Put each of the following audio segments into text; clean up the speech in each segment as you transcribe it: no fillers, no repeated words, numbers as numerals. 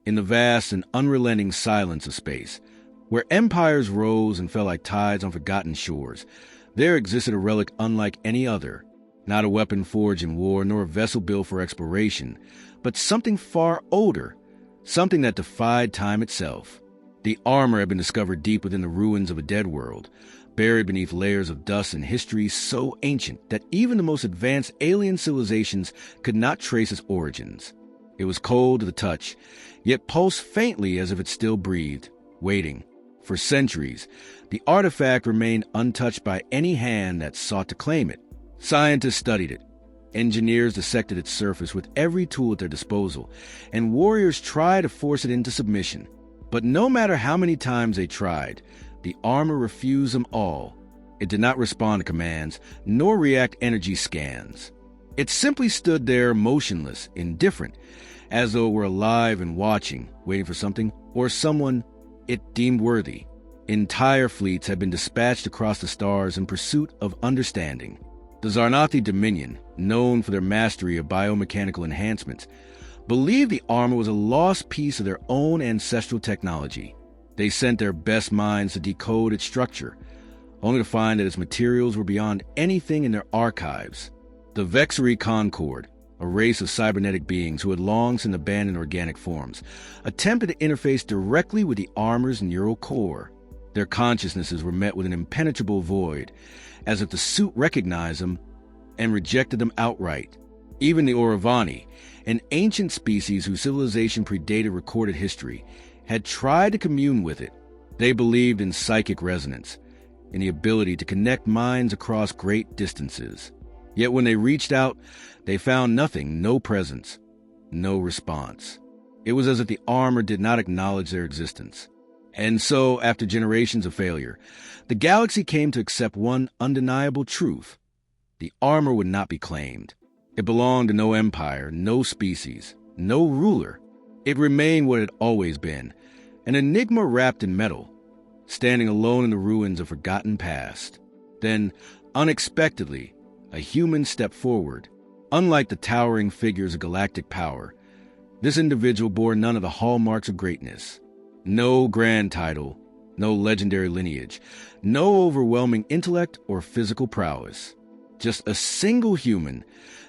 In the vast and unrelenting silence of space, where empires rose and fell like tides on forgotten shores, there existed a relic unlike any other, not a weapon forged in war nor a vessel built for exploration, but something far older, something that defied time itself. The armor had been discovered deep within the ruins of a dead world, buried beneath layers of dust and history so ancient that even the most advanced alien civilizations could not trace its origins. It was cold to the touch, yet pulsed faintly as if it still breathed, waiting. For centuries, the artifact remained untouched by any hand that sought to claim it. Scientists studied it. Engineers dissected its surface with every tool at their disposal, and warriors tried to force it into submission. But no matter how many times they tried, the armor refused them all. It did not respond to commands, nor react energy scans. It simply stood there motionless, indifferent, as though it were alive and watching, waiting for something or someone it deemed worthy. Entire fleets had been dispatched across the stars in pursuit of understanding. The Zarnathi Dominion, known for their mastery of biomechanical enhancements, believed the armor was a lost piece of their own ancestral technology. They sent their best minds to decode its structure, only to find that its materials were beyond anything in their archives. The Vexari Concord, a race of cybernetic beings who had long since abandoned organic forms, attempted to interface directly with the armor's neural core. Their consciousnesses were met with an impenetrable void, as if the suit recognized them and rejected them outright. Even the Orovani, an ancient species whose civilization predated recorded history, had tried to commune with it. They believed in psychic resonance, in the ability to connect minds across great distances. Yet when they reached out, they found nothing, no presence, no response. It was as if the armor did not acknowledge their existence. And so, after generations of failure, the galaxy came to accept one undeniable truth. The armor would not be claimed. It belonged to no empire, no species, no ruler. It remained what it had always been, an enigma wrapped in metal, standing alone in the ruins of forgotten past. Then, unexpectedly, a human stepped forward. Unlike the towering figures of galactic power, this individual bore none of the hallmarks of greatness. No grand title, no legendary lineage, no overwhelming intellect or physical prowess. Just a single human,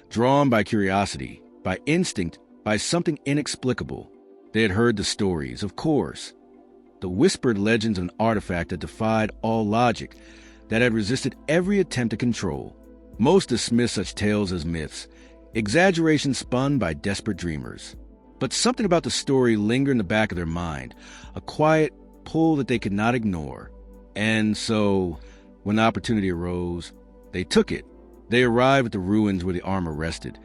drawn by curiosity, by instinct, by something inexplicable. They had heard the stories, of course, the whispered legends of an artifact that defied all logic, that had resisted every attempt to control. Most dismissed such tales as myths, exaggerations spun by desperate dreamers. But something about the story lingered in the back of their mind, a quiet pull that they could not ignore. And so, when the opportunity arose, they took it. They arrived at the ruins where the armor rested,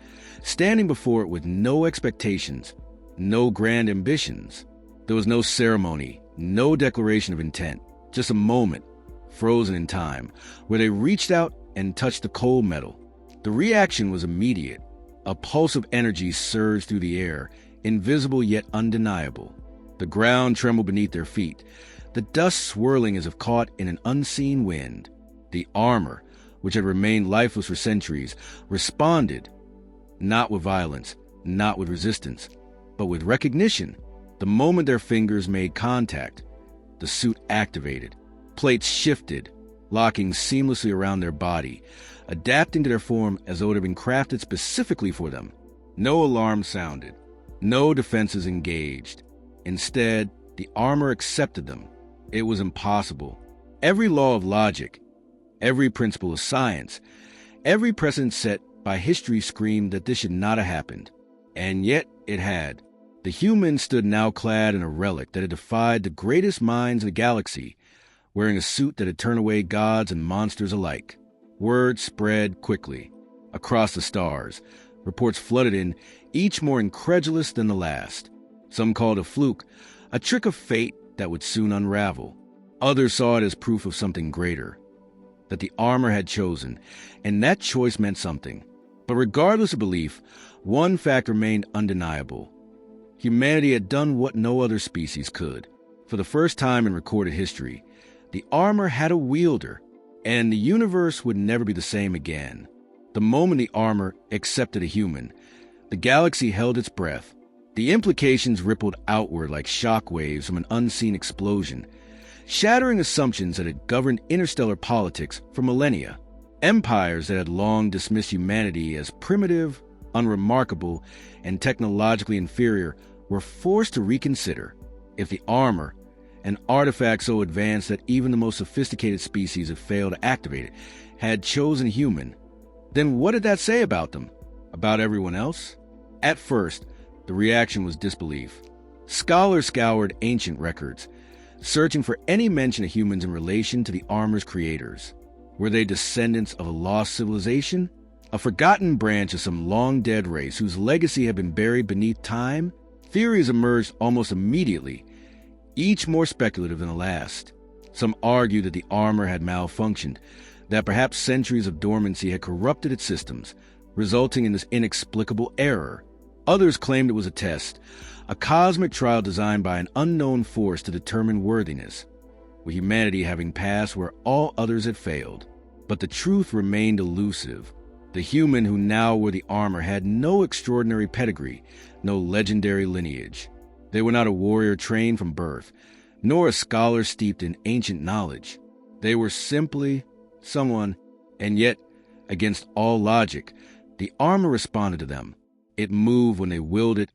standing before it with no expectations, no grand ambitions. There was no ceremony, no declaration of intent, just a moment, frozen in time, where they reached out and touched the cold metal. The reaction was immediate. A pulse of energy surged through the air, invisible yet undeniable. The ground trembled beneath their feet, the dust swirling as if caught in an unseen wind. The armor, which had remained lifeless for centuries, responded, not with violence, not with resistance, but with recognition. The moment their fingers made contact, the suit activated. Plates shifted, locking seamlessly around their body, adapting to their form as though it had been crafted specifically for them. No alarm sounded, no defenses engaged. Instead, the armor accepted them. It was impossible. Every law of logic, every principle of science, every precedent set by history screamed that this should not have happened. And yet it had. The humans stood now clad in a relic that had defied the greatest minds in the galaxy, wearing a suit that had turned away gods and monsters alike. Word spread quickly. Across the stars, reports flooded in, each more incredulous than the last. Some called it a fluke, a trick of fate that would soon unravel. Others saw it as proof of something greater, that the armor had chosen, and that choice meant something. But regardless of belief, one fact remained undeniable. Humanity had done what no other species could. For the first time in recorded history, the armor had a wielder, and the universe would never be the same again. The moment the armor accepted a human, the galaxy held its breath. The implications rippled outward like shockwaves from an unseen explosion, shattering assumptions that had governed interstellar politics for millennia. Empires that had long dismissed humanity as primitive, unremarkable, and technologically inferior were forced to reconsider. If the armor, an artifact so advanced that even the most sophisticated species have failed to activate it, had chosen human, then what did that say about them? About everyone else? At first, the reaction was disbelief. Scholars scoured ancient records, searching for any mention of humans in relation to the armor's creators. Were they descendants of a lost civilization? A forgotten branch of some long-dead race whose legacy had been buried beneath time? Theories emerged almost immediately, each more speculative than the last. Some argued that the armor had malfunctioned, that perhaps centuries of dormancy had corrupted its systems, resulting in this inexplicable error. Others claimed it was a test, a cosmic trial designed by an unknown force to determine worthiness, with humanity having passed where all others had failed. But the truth remained elusive. The human who now wore the armor had no extraordinary pedigree, no legendary lineage. They were not a warrior trained from birth, nor a scholar steeped in ancient knowledge. They were simply someone, and yet, against all logic, the armor responded to them. It moved when they willed it,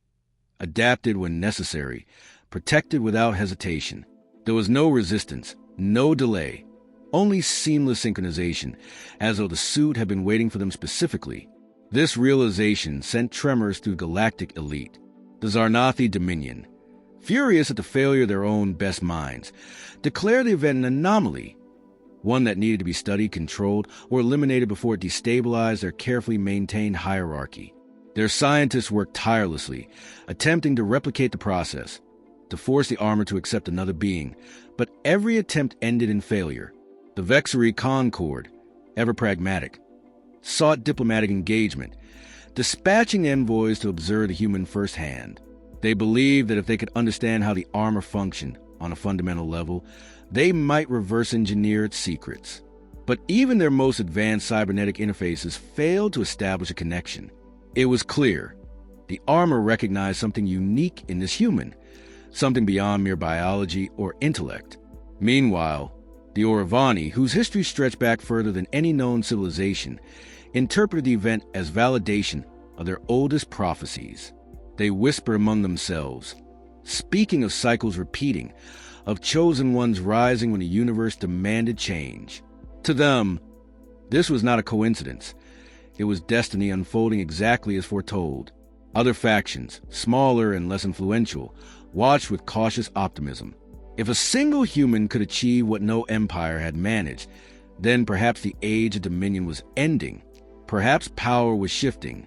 adapted when necessary, protected without hesitation. There was no resistance, no delay, only seamless synchronization, as though the suit had been waiting for them specifically. This realization sent tremors through galactic elite, the Zarnathi Dominion. Furious at the failure of their own best minds, declared the event an anomaly, one that needed to be studied, controlled, or eliminated before it destabilized their carefully maintained hierarchy. Their scientists worked tirelessly, attempting to replicate the process, to force the armor to accept another being, but every attempt ended in failure. The Vexery Concord, ever pragmatic, sought diplomatic engagement, dispatching envoys to observe the human firsthand. They believed that if they could understand how the armor functioned on a fundamental level, they might reverse engineer its secrets. But even their most advanced cybernetic interfaces failed to establish a connection. It was clear. The armor recognized something unique in this human, something beyond mere biology or intellect. Meanwhile, the Oravani, whose history stretched back further than any known civilization, interpreted the event as validation of their oldest prophecies. They whispered among themselves, speaking of cycles repeating, of chosen ones rising when the universe demanded change. To them, this was not a coincidence. It was destiny unfolding exactly as foretold. Other factions, smaller and less influential, watched with cautious optimism. If a single human could achieve what no empire had managed, then perhaps the age of dominion was ending. Perhaps power was shifting,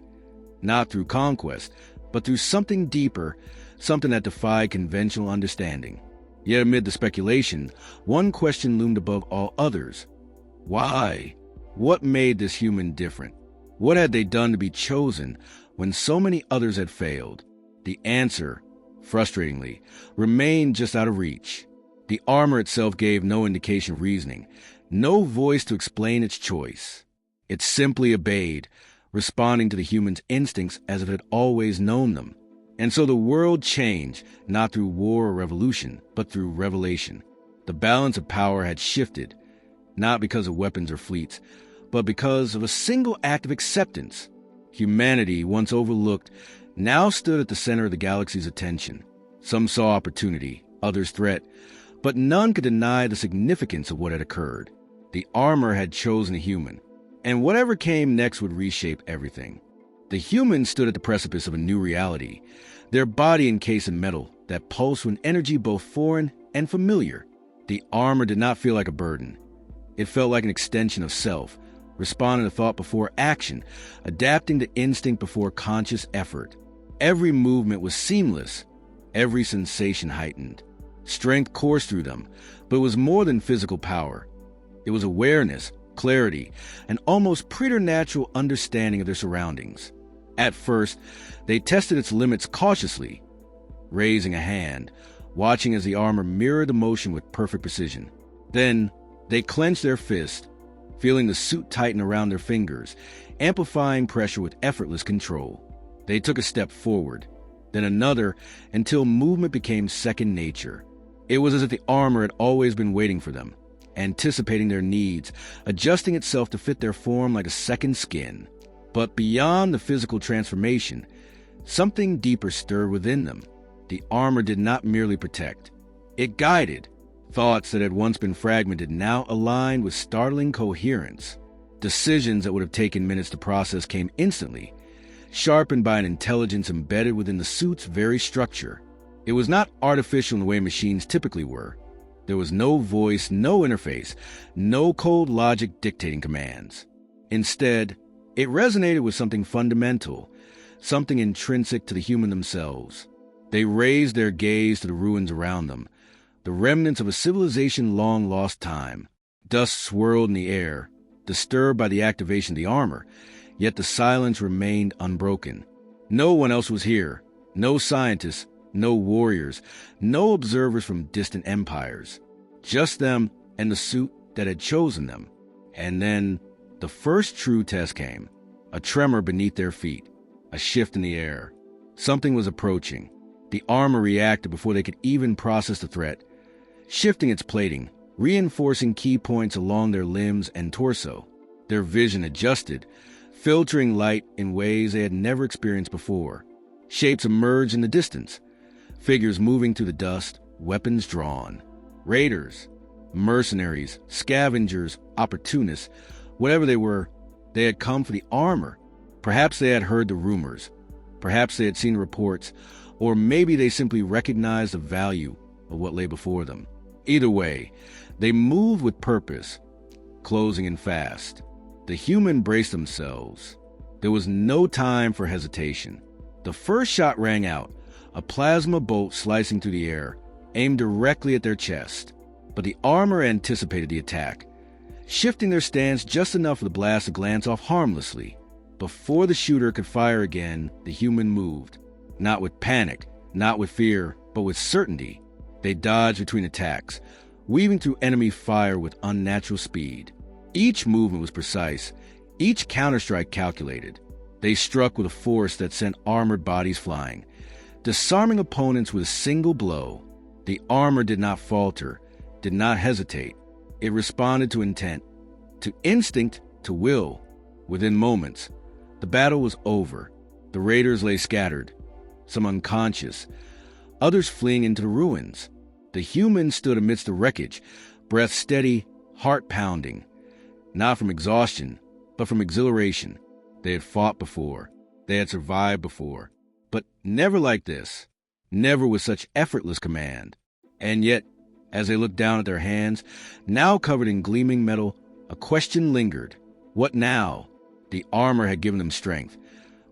not through conquest, but through something deeper, something that defied conventional understanding. Yet amid the speculation, one question loomed above all others. Why? What made this human different? What had they done to be chosen when so many others had failed? The answer, frustratingly, remained just out of reach. The armor itself gave no indication of reasoning, no voice to explain its choice. It simply obeyed, responding to the human's instincts as if it had always known them. And so the world changed, not through war or revolution, but through revelation. The balance of power had shifted, not because of weapons or fleets, but because of a single act of acceptance. Humanity, once overlooked, now stood at the center of the galaxy's attention. Some saw opportunity, others threat, but none could deny the significance of what had occurred. The armor had chosen a human, and whatever came next would reshape everything. The humans stood at the precipice of a new reality, their body encased in metal that pulsed with energy both foreign and familiar. The armor did not feel like a burden. It felt like an extension of self, responding to thought before action, adapting to instinct before conscious effort. Every movement was seamless, every sensation heightened. Strength coursed through them, but it was more than physical power. It was awareness, clarity, and almost preternatural understanding of their surroundings. At first, they tested its limits cautiously, raising a hand, watching as the armor mirrored the motion with perfect precision. Then, they clenched their fist, feeling the suit tighten around their fingers, amplifying pressure with effortless control. They took a step forward, then another, until movement became second nature. It was as if the armor had always been waiting for them, anticipating their needs, adjusting itself to fit their form like a second skin. But beyond the physical transformation, something deeper stirred within them. The armor did not merely protect. It guided. Thoughts that had once been fragmented now aligned with startling coherence. Decisions that would have taken minutes to process came instantly, sharpened by an intelligence embedded within the suit's very structure. It was not artificial in the way machines typically were. There was no voice, no interface, no cold logic dictating commands. Instead, it resonated with something fundamental, something intrinsic to the human themselves. They raised their gaze to the ruins around them, the remnants of a civilization long lost time. Dust swirled in the air, disturbed by the activation of the armor, yet the silence remained unbroken. No one else was here, no scientists, no warriors, no observers from distant empires. Just them and the suit that had chosen them. And then the first true test came. A tremor beneath their feet, a shift in the air. Something was approaching. The armor reacted before they could even process the threat, shifting its plating, reinforcing key points along their limbs and torso. Their vision adjusted, filtering light in ways they had never experienced before. Shapes emerged in the distance, figures moving through the dust, weapons drawn. Raiders, mercenaries, scavengers, opportunists, whatever they were, they had come for the armor. Perhaps they had heard the rumors. Perhaps they had seen reports, or maybe they simply recognized the value of what lay before them. Either way, they moved with purpose, closing in fast. The human braced themselves. There was no time for hesitation. The first shot rang out, a plasma bolt slicing through the air, aimed directly at their chest. But the armor anticipated the attack, shifting their stance just enough for the blast to glance off harmlessly. Before the shooter could fire again, the human moved. Not with panic, not with fear, but with certainty. They dodged between attacks, weaving through enemy fire with unnatural speed. Each movement was precise, each counterstrike calculated. They struck with a force that sent armored bodies flying, disarming opponents with a single blow. The armor did not falter, did not hesitate. It responded to intent, to instinct, to will. Within moments, the battle was over. The raiders lay scattered, some unconscious, others fleeing into the ruins. The humans stood amidst the wreckage, breath steady, heart pounding. Not from exhaustion, but from exhilaration. They had fought before. They had survived before. But never like this. Never with such effortless command. And yet, as they looked down at their hands, now covered in gleaming metal, a question lingered. What now? The armor had given them strength.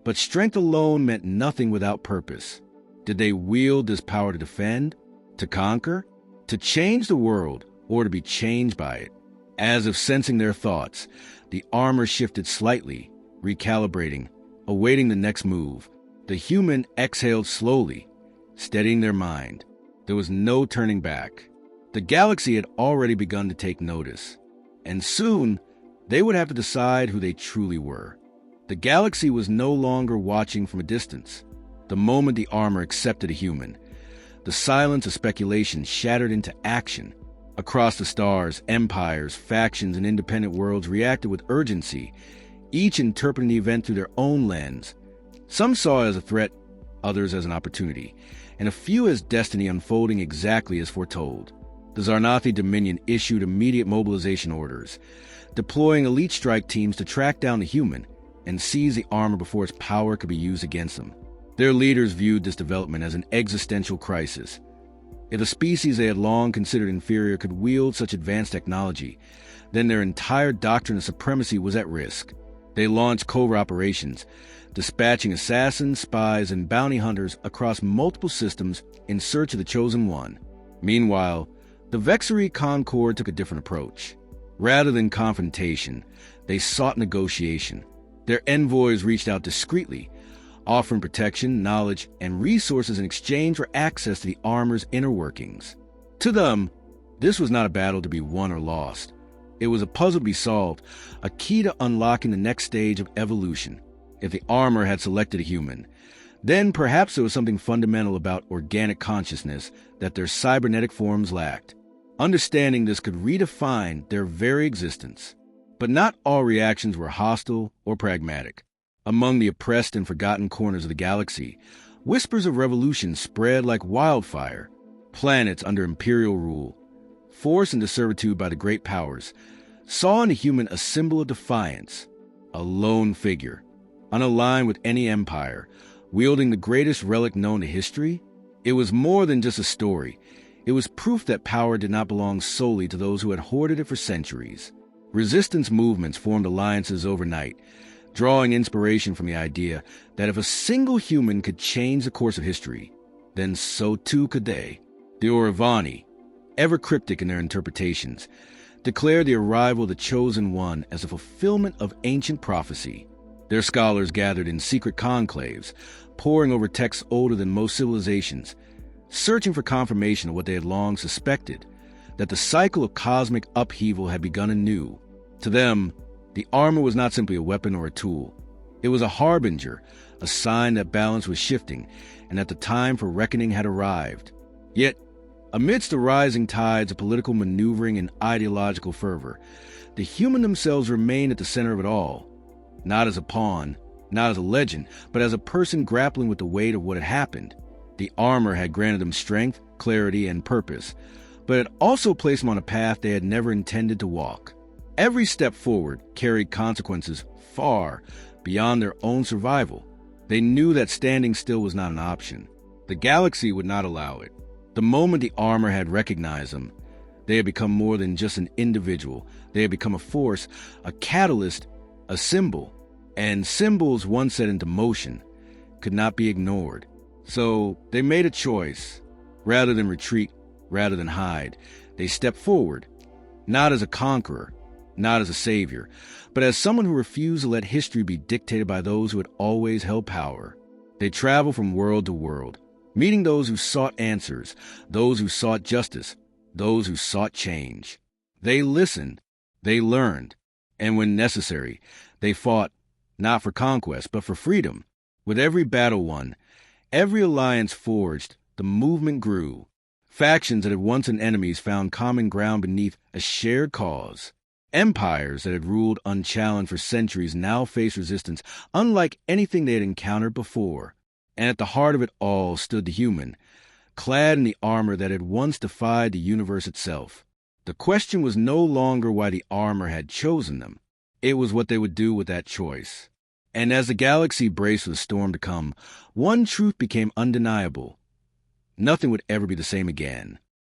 But strength alone meant nothing without purpose. Did they wield this power to defend? To conquer? To change the world, or to be changed by it? As if sensing their thoughts, the armor shifted slightly, recalibrating, awaiting the next move. The human exhaled slowly, steadying their mind. There was no turning back. The galaxy had already begun to take notice, and soon they would have to decide who they truly were. The galaxy was no longer watching from a distance. The moment the armor accepted a human, the silence of speculation shattered into action. Across the stars, empires, factions, and independent worlds reacted with urgency, each interpreting the event through their own lens. Some saw it as a threat, others as an opportunity, and a few as destiny unfolding exactly as foretold. The Zarnathi Dominion issued immediate mobilization orders, deploying elite strike teams to track down the human and seize the armor before its power could be used against them. Their leaders viewed this development as an existential crisis. If a species they had long considered inferior could wield such advanced technology, then their entire doctrine of supremacy was at risk. They launched covert operations, dispatching assassins, spies, and bounty hunters across multiple systems in search of the chosen one. Meanwhile, the Vexery Concord took a different approach. Rather than confrontation, they sought negotiation. Their envoys reached out discreetly, offering protection, knowledge, and resources in exchange for access to the armor's inner workings. To them, this was not a battle to be won or lost. It was a puzzle to be solved, a key to unlocking the next stage of evolution. If the armor had selected a human, Then perhaps there was something fundamental about organic consciousness that their cybernetic forms lacked. Understanding this could redefine their very existence. But not all reactions were hostile or pragmatic. Among the oppressed and forgotten corners of the galaxy, whispers of revolution spread like wildfire. Planets under imperial rule, forced into servitude by the great powers, saw in the human a symbol of defiance, a lone figure, unaligned with any empire, wielding the greatest relic known to history. It was more than just a story. It was proof that power did not belong solely to those who had hoarded it for centuries. Resistance movements formed alliances overnight, drawing inspiration from the idea that if a single human could change the course of history, then so too could they. The Oravani, ever cryptic in their interpretations, declared the arrival of the Chosen One as a fulfillment of ancient prophecy. Their scholars gathered in secret conclaves, poring over texts older than most civilizations, searching for confirmation of what they had long suspected, that the cycle of cosmic upheaval had begun anew. To them, the armor was not simply a weapon or a tool. It was a harbinger, a sign that balance was shifting and that the time for reckoning had arrived. Yet, amidst the rising tides of political maneuvering and ideological fervor, the human themselves remained at the center of it all, not as a pawn, not as a legend, but as a person grappling with the weight of what had happened. The armor had granted them strength, clarity, and purpose, but it also placed them on a path they had never intended to walk. Every step forward carried consequences far beyond their own survival. They knew that standing still was not an option. The galaxy would not allow it. The moment the armor had recognized them, they had become more than just an individual. They had become a force, a catalyst, a symbol. And symbols, once set into motion, could not be ignored. So they made a choice. Rather than retreat, rather than hide, they stepped forward, not as a conqueror, not as a savior, but as someone who refused to let history be dictated by those who had always held power. They traveled from world to world, meeting those who sought answers, those who sought justice, those who sought change. They listened, they learned, and when necessary, they fought not for conquest, but for freedom. With every battle won, every alliance forged, the movement grew. Factions that had once been enemies found common ground beneath a shared cause. Empires that had ruled unchallenged for centuries now faced resistance unlike anything they had encountered before. And at the heart of it all stood the human, clad in the armor that had once defied the universe itself. The question was no longer why the armor had chosen them. It was what they would do with that choice. And as the galaxy braced for the storm to come, one truth became undeniable. Nothing would ever be the same again.